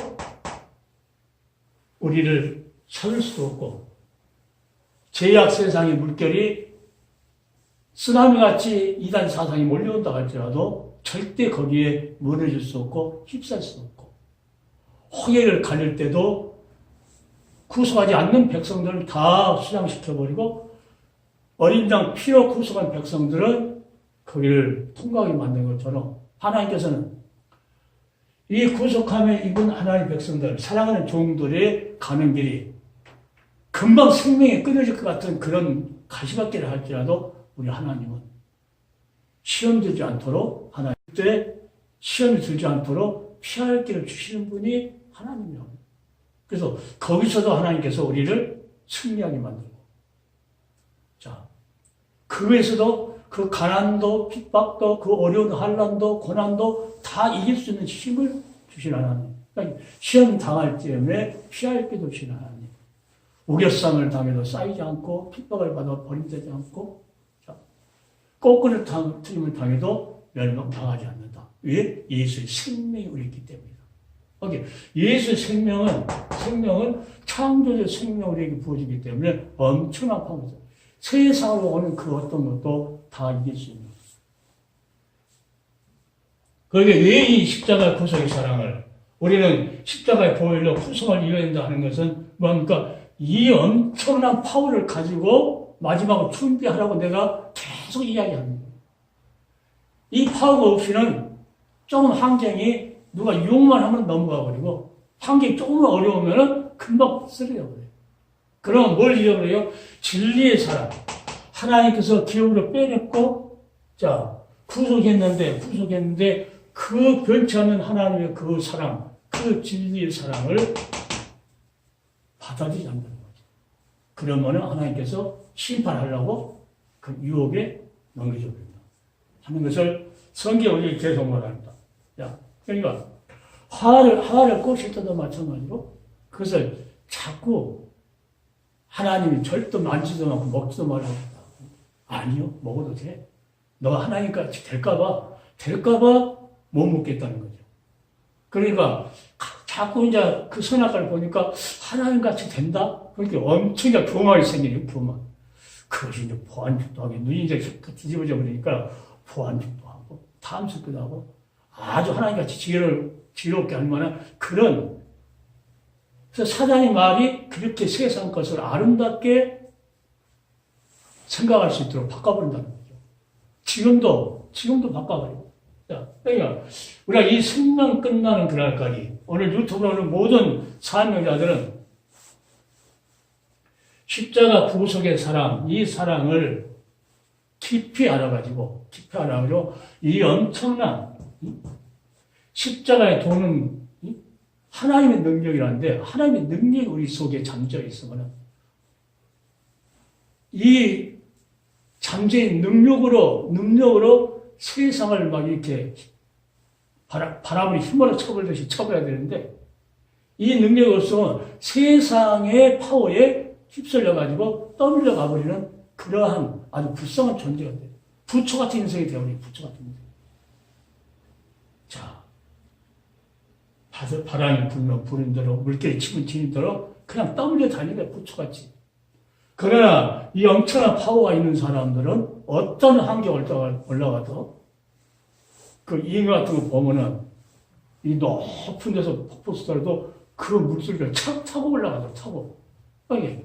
우리를 찾을 수 없고 죄악 세상의 물결이 쓰나미같이 이단 사상이 몰려온다 할지라도 절대 거기에 무너질 수 없고 휩쓸 수 없고 홍해를 가릴 때도 구속하지 않는 백성들을 다 수장시켜버리고 어린 양 피로 구속한 백성들은 거기를 통과하게 만든 것처럼 하나님께서는 이 구속함에 입은 하나님의 백성들, 사랑하는 종들의 가는 길이 금방 생명이 끊어질 것 같은 그런 가시밭길을 할지라도 우리 하나님은 시험 들지 않도록 하나님 때 시험이 들지 않도록 피할 길을 주시는 분이 하나님이라고. 그래서 거기서도 하나님께서 우리를 승리하게 만들고 자, 그 외에서도 그 가난도 핍박도 그 어려운 환난도 고난도 다 이길 수 있는 힘을 주신 하나님. 그러니까 시험 당할 때에 피할 길도 주신 하나님. 우겨쌈을 당해도 쌓이지 않고 핍박을 받아 버림되지 않고 거꾸로 틀림을 당해도 멸망당하지 않는다. 왜? 예수의 생명이 우리 있기 때문이다. 예수의 생명은 창조적 생명이 우리에게 부어지기 때문에 엄청난 파워죠. 세상으로 오는 그 어떤 것도 다 이길 수 있는. 그러게 왜 이 십자가 구속의 사랑을 우리는 십자가의 보혈로 구속을 이뤄야 된다 하는 것은 뭡니까? 이 엄청난 파워를 가지고 마지막으로 준비하라고 내가 계속 이야기합니다. 이 파워가 없이는 조금 환경이 누가 유혹만 하면 넘어가 버리고 환경이 조금 어려우면 금방 쓰러져 버려요. 그럼 뭘 잃어버려요? 진리의 사랑. 하나님께서 기업으로 빼냈고 자 구속했는데 그 변치 않는 하나님의 그 사랑, 그 진리의 사랑을 받아들이지 않는 거죠. 그러면 하나님께서 심판하려고 그 유혹에 넘겨줘 버린다 하는 것을 성경이 계속 말합니다. 야, 그러니까 화를 꼬실 때도 마찬가지로 그것을 자꾸 하나님이 절대 만지도 않고 먹지도 말라고 아니요, 먹어도 돼. 너 하나님같이 될까봐 못 먹겠다는 거죠. 그러니까 자꾸 이제 그 선악과를 보니까 하나님같이 된다? 그러니까 엄청나게 교만이 생기는 교만. 그것이 이제 보안죽도 하고 눈이 이제 뒤집어져 버리니까 보안죽도 하고 탐욕도 하고 아주 하나님같이 지혜롭게 할 만한 그런. 그래서 사단의 말이 그렇게 세상 것을 아름답게 생각할 수 있도록 바꿔버린다는 거죠. 지금도 바꿔버려요. 자, 그러니까 우리가 이 생명 끝나는 그날까지 오늘 유튜브로 오는 모든 사명자들은 십자가 구속의 사랑, 이 사랑을 깊이 알아가지고 이 엄청난 십자가에 도는 하나님의 능력이라는데 하나님의 능력이 우리 속에 잠져 있으면 이 잠재인 능력으로 세상을 막 이렇게 바람을 힘으로 쳐버리듯이 쳐버려야 되는데 이 능력이 없으면 세상의 파워에 휩쓸려가지고 떠밀려 가버리는 그러한 아주 불쌍한 존재가 돼요. 부처 같은 인생이 되어버려요. 부처 같은 인생. 자, 바람이 불면 부는 대로 물결이 치면 치는 대로 그냥 떠밀려 다니는 부처같이. 그러나 이 엄청난 파워가 있는 사람들은 어떤 환경을 올라가도 그 인간 같은 거 보면은 이 높은 데서 폭포 쏘더라도 그 물소리를 타고 올라가죠. 타고. 이게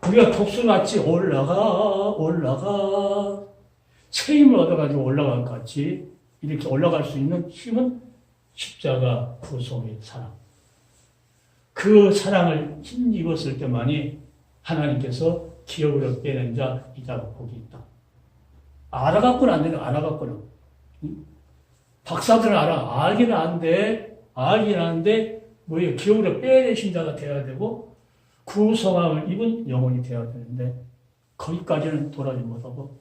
우리가 독수같이 올라가 체임을 얻어가지고 올라간 것 같이 이렇게 올라갈 수 있는 힘은 십자가 구속의 사랑. 그 사랑을 힘입었을 때만이 하나님께서 기업으로 빼낸 자, 이자 복이 있다. 알아갖고는 안 되는, 알아갖고는. 박사들은 알기는 아는데, 뭐예요? 기업으로 빼내신 자가 되어야 되고, 구속함을 입은 영혼이 되어야 되는데, 거기까지는 돌아오지 못하고,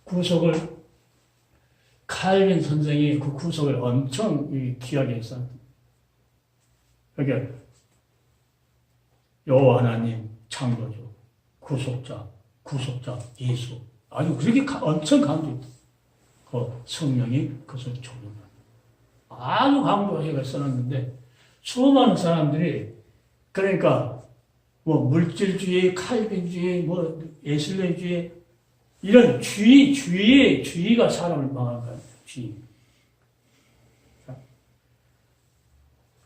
구속을, 칼빈 선생이 그 구속을 엄청 귀하게 했어요. 그러니까, 여호와 하나님 창조주, 구속자 예수. 아주 그렇게 엄청 강조했다. 그 성령이 그것을 적용한다. 아주 강조해서 써놨는데 수많은 사람들이 그러니까 뭐 물질주의, 칼빈주의, 뭐 예술주의 이런 주의가 사람을 망한 거야. 주의.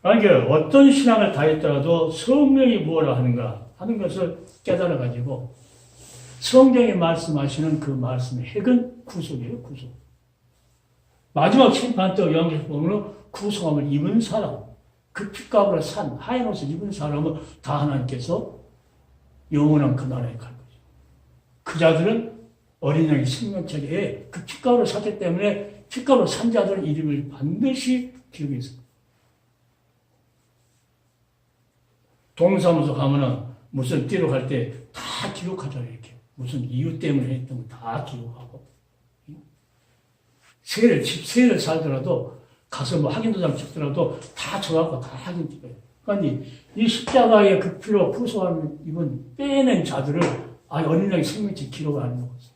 그러니까 어떤 신앙을 다했더라도 성령이 뭐라 하는가 하는 것을 깨달아가지고 성경이 말씀하시는 그 말씀의 핵은 구속이에요. 구속. 마지막 심판 때 영에서 보면 구속함을 입은 사람, 그 핏값으로 산 하얀 옷을 입은 사람은 다 하나님께서 영원한 그 나라에 갈 거죠. 그 자들은 어린 양의 생명책에 그 핏값으로 샀기 때문에 핏값으로 산 자들은 이름을 반드시 기억해 있습니다. 동사무소 가면은 무슨 띠로 갈 때 다 기록하잖아요, 이렇게. 무슨 이유 때문에 했던 거 다 기록하고. 집세를 살더라도 가서 뭐 확인도장 찍더라도 다 적하고 다 확인 찍어요. 그러니까 이 십자가의 그 피로 구속함을 입은 빼낸 자들을 어린 양의 생명책 기록을 하는 거죠.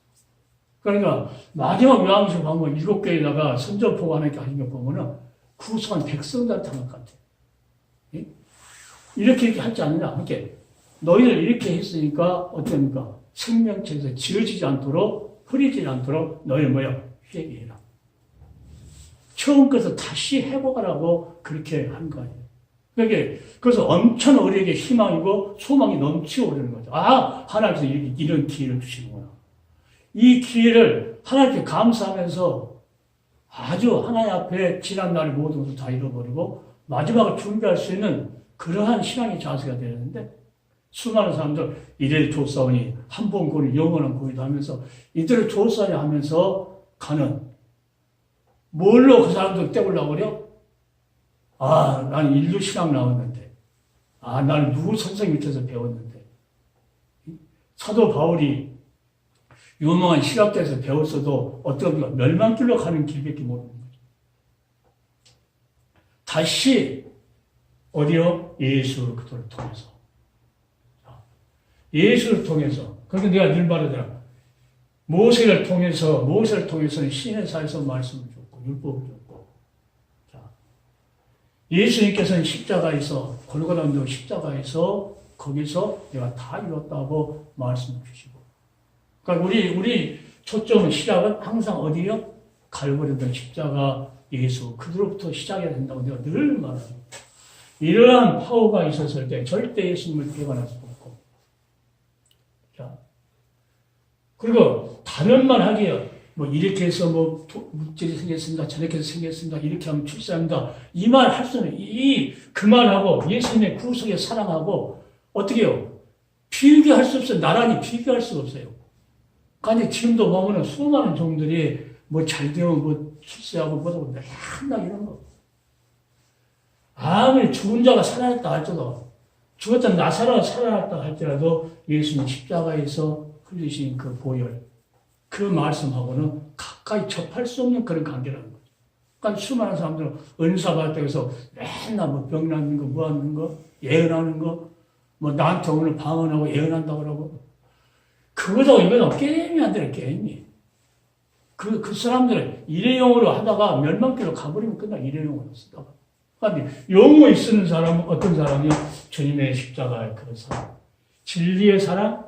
그러니까 마지막 요한계시록 보면 7개에다가 선전포고 하나님께 하신 거 보면은 구속한 백성들 당할 것 같아요. 이렇게 하지 않느냐. 그렇게 너희들 이렇게 했으니까 어떻습니까? 생명책에서 지어지지 않도록 흐리지 않도록 너희 회개해라. 처음 것을 다시 회복하라고 그렇게 한 거 아니에요. 그래서 엄청 우리에게 희망이고 소망이 넘치고 오르는 거죠. 하나님께서 이런 기회를 주시는구나. 이 기회를 하나님께 감사하면서 아주 하나님 앞에 지난날 모든 것을 다 잃어버리고 마지막을 준비할 수 있는 그러한 신앙의 자세가 되는데 수많은 사람들 이래 조사오니 한 번 고니 영원한 고니도 하면서 이들을 조사하냐 하면서 가는 뭘로 그 사람들 때우려고 그래요? 아, 난 인류 신학 나왔는데. 아, 난 누구 선생님 밑에서 배웠는데. 사도 바울이 유명한 신학자에서 배웠어도 어떤 멸망길로 가는 길밖에 모르는 거죠. 다시 어디요? 예수 그리스도를 통해서. 예수를 통해서. 그러니까 내가 늘 말하잖아. 모세를 통해서는 신의 사에서 말씀을 줬고, 율법을 줬고. 자, 예수님께서는 십자가에서, 골고다 언덕 십자가에서, 거기서 내가 다 이뤘다고 말씀을 주시고. 그러니까 우리 초점은 시작은 항상 어디요? 갈보리던 십자가 예수, 그들로부터 시작해야 된다고 내가 늘 말합니다. 이러한 파워가 있었을 때 절대 예수님을 배반할 수 없고. 자, 그리고 다른 말 하기요. 뭐 이렇게 해서 뭐 물질이 생겼습니다. 저렇게 해서 생겼습니다. 이렇게 하면 출세합니다. 이 말 할 수는 그 말하고 예수님의 구속의 사랑하고 어떻게 해요? 비교할 수 없어요. 나란히 비교할 수가 없어요. 그러니까 지금도 보면은 수많은 종들이 뭐 잘 되면 뭐 출세하고 뭐하고 맨날 이런 거. 아무리 죽은 자가 살아났다 할지라도 죽었던 나사로가 살아났다 할지라도 예수님 십자가에서 흘리신 그 보혈, 그 말씀하고는 가까이 접할 수 없는 그런 관계라는 거죠. 그러니까 수많은 사람들은 은사 받았다고 해서 맨날 뭐 병나는 거, 뭐 하는 거, 예언하는 거, 뭐 나한테 오늘 방언하고 예언한다고 그러고 그거도 이거도 게임이 안 되는 게임이. 그 사람들은 일회용으로 하다가 멸망길로 가버리면 끝나. 일회용으로 쓰다가. 그러니까 영혼이 쓰는 사람은 어떤 사람이요? 주님의 십자가의 그 사람. 진리의 사람,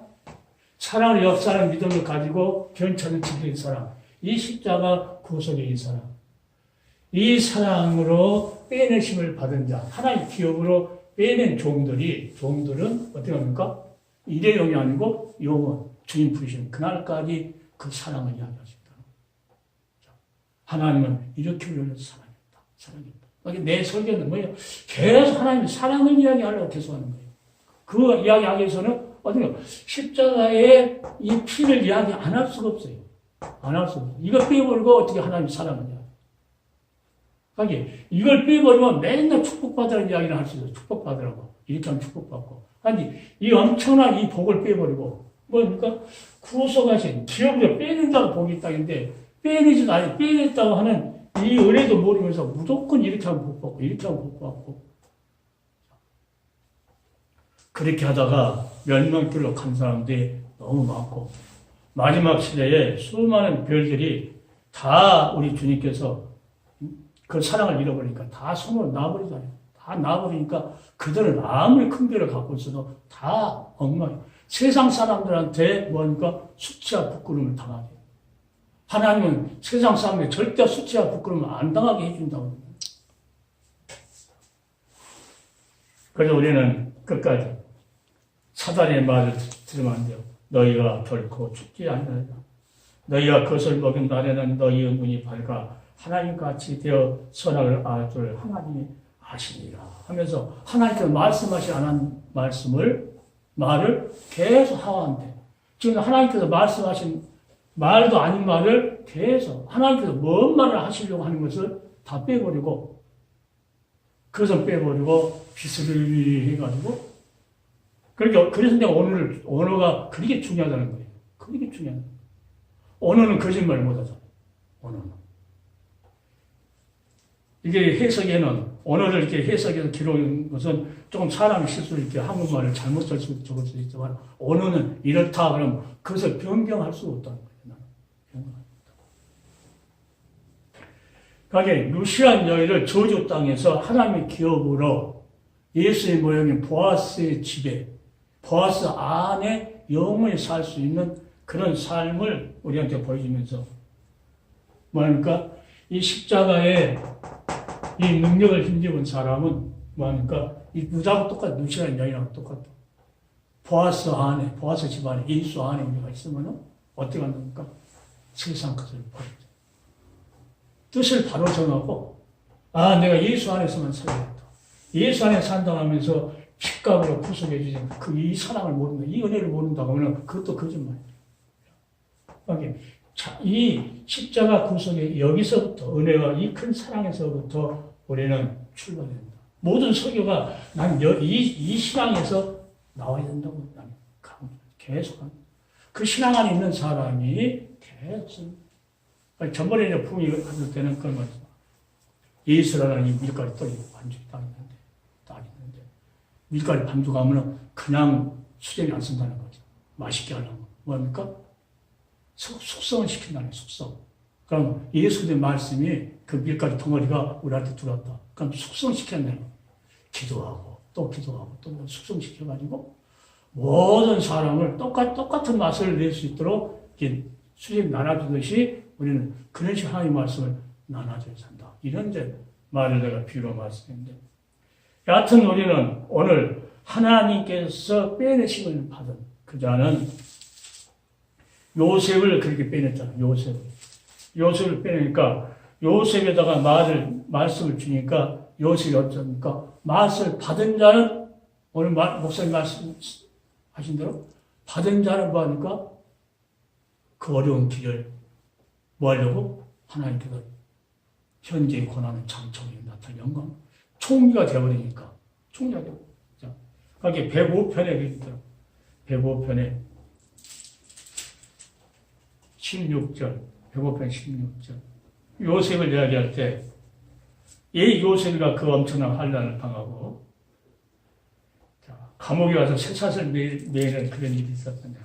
사랑을 역사하는 믿음을 가지고 변천을 지키는 사람. 이 십자가 구속의 이 사람. 이 사랑으로 빼내심을 받은 자. 하나의 기업으로 빼낸 종들은 어떻게 합니까? 일회용이 아니고 영원, 주님 부르시는 그날까지 그 사랑을 이야기하십니다. 하나님은 이렇게 우리를 사랑했다. 내 설교는 뭐예요? 계속 하나님의 사랑을 이야기하려고 계속 하는 거예요. 그 이야기하기 위해서는 어떻게 십자가의 이 피를 이야기 안 할 수가 없어요. 안 할 수가 없어요. 이걸 빼버리고 어떻게 하나님의 사랑을 이야기. 그러니까 이걸 빼버리면 맨날 축복받으라는 이야기를 할 수 있어요. 축복받으라고. 이렇게 하면 축복받고. 아니, 이 엄청난 이 복을 빼버리고, 뭐니까 구속하신 기업으로 빼낸다고 복이 있다는데, 빼내지도 않아요. 빼냈다고 하는 이 은혜도 모르면서 무조건 이렇게 하면 복받고, 이렇게 하면 복받고. 그렇게 하다가 멸망길로 간 사람들이 너무 많고, 마지막 시대에 수많은 별들이 다 우리 주님께서 그 사랑을 잃어버리니까 다 손으로 놔버리잖아요. 다 놔버리니까 그들은 아무리 큰 별을 갖고 있어도 다 엉망이에요. 세상 사람들한테 뭐니까 수치와 부끄러움을 당하게. 하나님은 세상 사람에게 절대 수치와 부끄러움을 안 당하게 해준다고. 그래서 우리는 끝까지 사단의 말을 들으면 안 돼요. 너희가 결코 죽지 않느니라. 너희가 그것을 먹은 날에는 너희의 눈이 밝아 하나님같이 되어 선악을 알 줄 하나님이 아시니라 하면서 하나님께서 말씀하시 않은 말을 계속 하와한테. 지금 하나님께서 말씀하신 말도 아닌 말을 계속 하나님께서 뭔 말을 하시려고 하는 것을 다 빼버리고 그것은 빼버리고 비스듬히 해가지고 그러니까 그래서 내가 오늘 언어가 그렇게 중요하다는 거예요. 그렇게 중요한 거예요. 언어는 거짓말 못하잖아요. 언어는 이게 해석에는 언어를 이렇게 해석해서 기록한 것은 조금 사람의 실수로 이렇게 한국말을 잘못 쓸 수 적을 수 있지만 언어는 이렇다 그러면 그것을 변경할 수 없다는 거예요. 그러니까 루시안 여인을 저주 땅에서 하나님의 기업으로 예수의 모형인 보아스의 집에 보아스 안에 영원히 살 수 있는 그런 삶을 우리한테 보여주면서 뭐합니까? 이 십자가에 이 능력을 힘입은 사람은 뭐합니까? 이 누구하고 똑같아. 루시안 여인하고 똑같아. 보아스 안에, 보아스 집안에, 예수 안에 우리가 있으면 어떻게 한답니까? 세상 것을 버리죠. 뜻을 바로 정하고, 아, 내가 예수 안에서만 살겠다. 예수 안에 산다고 하면서 핏값으로 구속해 주신 이 사랑을 모른다, 이 은혜를 모른다고 하면 그것도 거짓말이에요. 그러니까 자, 이 십자가 구속의 여기서부터 은혜와 이 큰 사랑에서부터 우리는 출발된다. 모든 설교가 난 이 신앙에서 나와야 된다고 나는 계속 합니다. 그 신앙 안에 있는 사람이 계속 전번에 이제 부흥이 했을 때는 그런 거죠. 예수라는 이 밀가루 떡이 반죽이 딱 있는데 밀가루 반죽하면 그냥 수제비 안 쓴다는 거죠. 맛있게 하려면 뭡니까? 숙성을 시킨다는 숙성. 그럼 예수의 말씀이 그 밀가루 덩어리가 우리한테 들어왔다. 그럼 숙성시켰네요. 기도하고 또 숙성시켜가지고 모든 사람을 똑같은 맛을 낼 수 있도록 수제비 나눠주듯이 우리는 그런 식으로 하나님의 말씀을 나눠줘야 한다. 이런 이제 말을 내가 비유로 말씀했는데 여하튼 우리는 오늘 하나님께서 빼내심을 받은 그 자는 요셉을 그렇게 빼냈잖아요. 요셉을 빼내니까 요셉에다가 말씀을 주니까 요셉이 어쩌니까 맛을 받은 자는 오늘 목사님 말씀하신 대로 받은 자는 뭐 하니까 그 어려운 길을 뭐 하려고 하나님께서 현재의 고난은 장청이 나타난 영광 총리가 되어버리니까 총리가 되고 자, 그게 105편에 있더라고요. 105편에 16절 105편 16절 요셉을 이야기할 때 이 요셉이가 그 엄청난 환난을 당하고 자, 감옥에 와서 쇠사슬 매는 그런 일이 있었잖아요.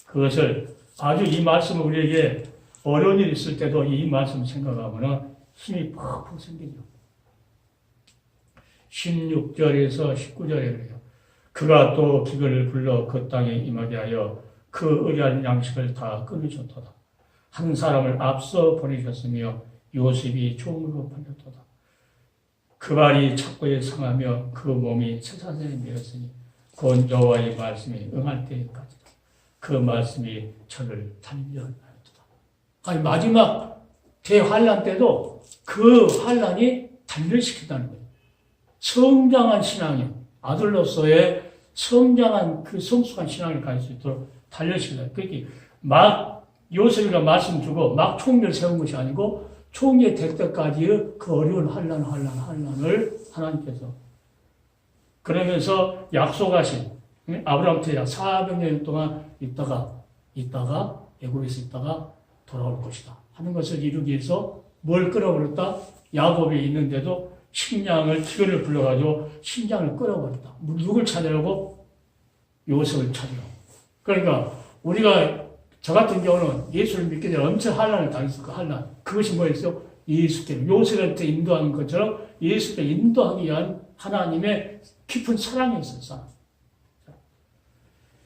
그것을 아주 이 말씀을 우리에게 어려운 일이 있을 때도 이 말씀을 생각하면 힘이 팍팍 생기죠. 16절에서 19절에 그래요. 그가 또 기근을 불러 그 땅에 임하게 하여 그 의리한 양식을 다 끊으셨도다. 한 사람을 앞서 보내셨으며 요셉이 종으로 팔렸도다. 그 발이 착고에 상하며 그 몸이 쇠사슬에 매였으니 곧 여호와의 말씀이 응할 때까지다. 그 말씀이 저를 단련하였도다. 아니 마지막 대환란 때도 그 환란이 단련시켰다는 거예요. 성장한 신앙이 아들로서의 성장한 그 성숙한 신앙을 가질 수 있도록 단련시켰다. 그러니까 막 요셉이가 말씀 주고 막 총리를 세운 것이 아니고 총리가 될 때까지의 그 어려운 환란을 하나님께서 그러면서 약속하신 아브라함한테 400년 동안 있다가 애굽에서 있다가 돌아올 것이다 하는 것을 이루기 위해서 뭘 끌어버렸다? 야곱이 있는데도 기근을 불러가지고 심장을 끌어버렸다. 누굴 찾으려고? 요셉을 찾으려고. 그러니까 우리가 저 같은 경우는 예수를 믿기 전에 엄청 환란을 당했을 그 환란. 그것이 뭐였어요? 예수께 요셉한테 인도하는 것처럼 예수께 인도하기 위한 하나님의 깊은 사랑이 있었어.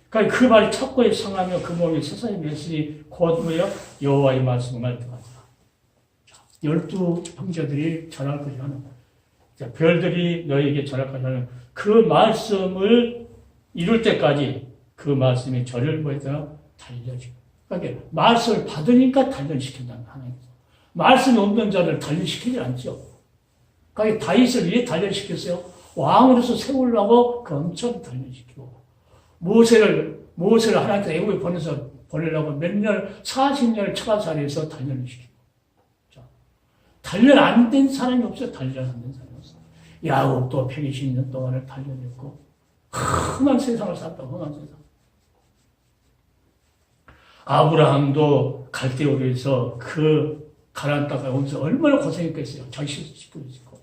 그러니까 그 발이 착고에 상하며 그 몸이 세상에 맺으니 곧 뭐예요? 여호와의 말씀을 듣하더라. 12 형제들이 전할 것이 하는 별들이 너에게 전할 것이 하는 그 말씀을 이룰 때까지 그 말씀이 저를 뭐했더라? 단련시켜. 그러니까 말씀을 받으니까 단련시킨다는 하나님께서. 말씀이 없는 자를 단련시키지 않죠. 그러니까 다윗을 왜 단련시켰어요? 왕으로서 세우려고 그 엄청 단련시키고 모세를 하나님께서 애굽에 보내려고 몇 년, 40년을 처가살이해서 단련을 시키고. 자, 단련 안 된 사람이 없어요. 단련 안 된 사람이 없어요. 야곱도 120년 동안을 단련했고 험한 세상을 살다, 험한 세상. 아브라함도 갈대우르에서 그 가나안 땅에 오면서 얼마나 고생했겠어요. 자기 식구도 있고.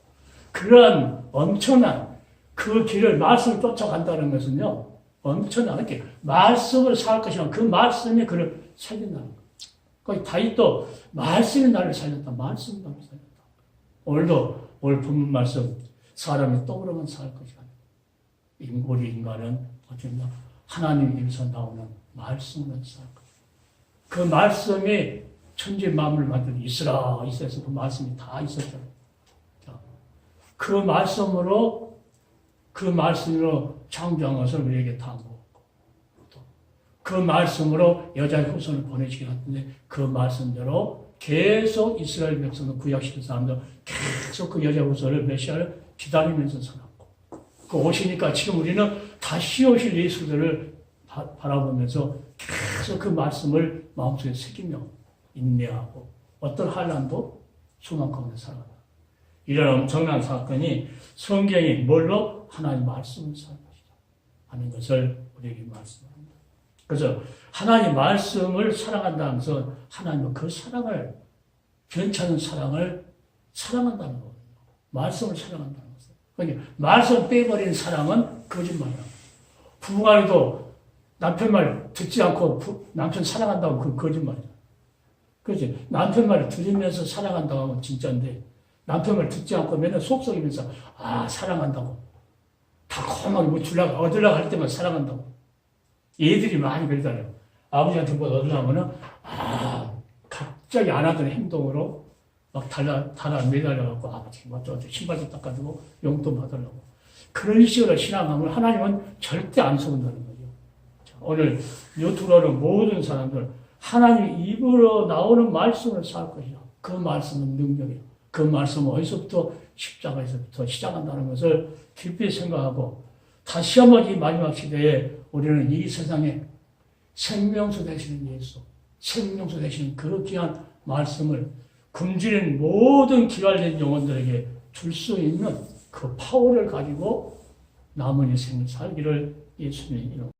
그러한 엄청난 그 길을 말씀을 쫓아간다는 것은요. 엄청나게 말씀을 살 것이면 그 말씀이 그를 살린다는 거예요. 거기 다윗도 말씀이 나를 살렸다. 말씀이 나를 살렸다. 오늘도 오늘 본문 말씀 사람이 떡으로만 살 것이 아니고 우리 인간은 어쩌면 하나님께서 나오는 말씀으로 살 것이다. 그 말씀이 천지 만물을 만든 이스라엘에서 그 말씀이 다 있었잖아요. 그 말씀으로 창조한 것을 우리에게 다 먹었고, 그 말씀으로 여자의 후손을 보내시기 같은데 그 말씀대로 계속 이스라엘 백성들 구약시킨 사람들 계속 그 여자의 후손을 메시아를 기다리면서 살았고, 그 오시니까 지금 우리는 다시 오실 예수들을 바라보면서 계속 그 말씀을 마음속에 새기며 인내하고 어떤 환난도 소망 가운데 살아간다. 이런 엄청난 사건이 성경이 뭘로? 하나님 말씀을 살 것이다 하는 것을 우리에게 말씀합니다. 그래서 하나님 말씀을 사랑한다면서 하나님은 그 사랑을, 괜찮은 사랑을 사랑한다는 거거든요. 말씀을 사랑한다는 것은. 그러니까 말씀 빼버린 사랑은 거짓말이야. 부부간에도 남편 말 듣지 않고 남편 사랑한다고 그건 거짓말이야. 그렇지? 남편 말을 들으면서 사랑한다고 하면 진짜인데 남편 말 듣지 않고 맨날 속썩이면서 사랑한다고 달콤하게 뭐 얻으려고 할 때만 사랑한다고. 얘들이 많이 그러잖아요. 아버지한테 뭐 얻으려면은 갑자기 안 하던 행동으로 막 달아 매달려갖고 아버지 맞죠? 신발 좀 닦아주고 용돈 받으려고. 그런 식으로 신앙하면 하나님은 절대 안 속는다는 거죠. 자, 오늘 유튜브로는 모든 사람들 하나님 입으로 나오는 말씀을 살 것이요. 그 말씀은 능력이요. 그 말씀은 어디서부터? 십자가에서부터 시작한다는 것을 깊이 생각하고 다시 한번 이 마지막 시대에 우리는 이 세상에 생명수 되시는 예수, 생명수 되시는 그 귀한 말씀을 굶주린 모든 기갈된 영혼들에게 줄 수 있는 그 파워를 가지고 남은 인생을 살기를 예수님의 이름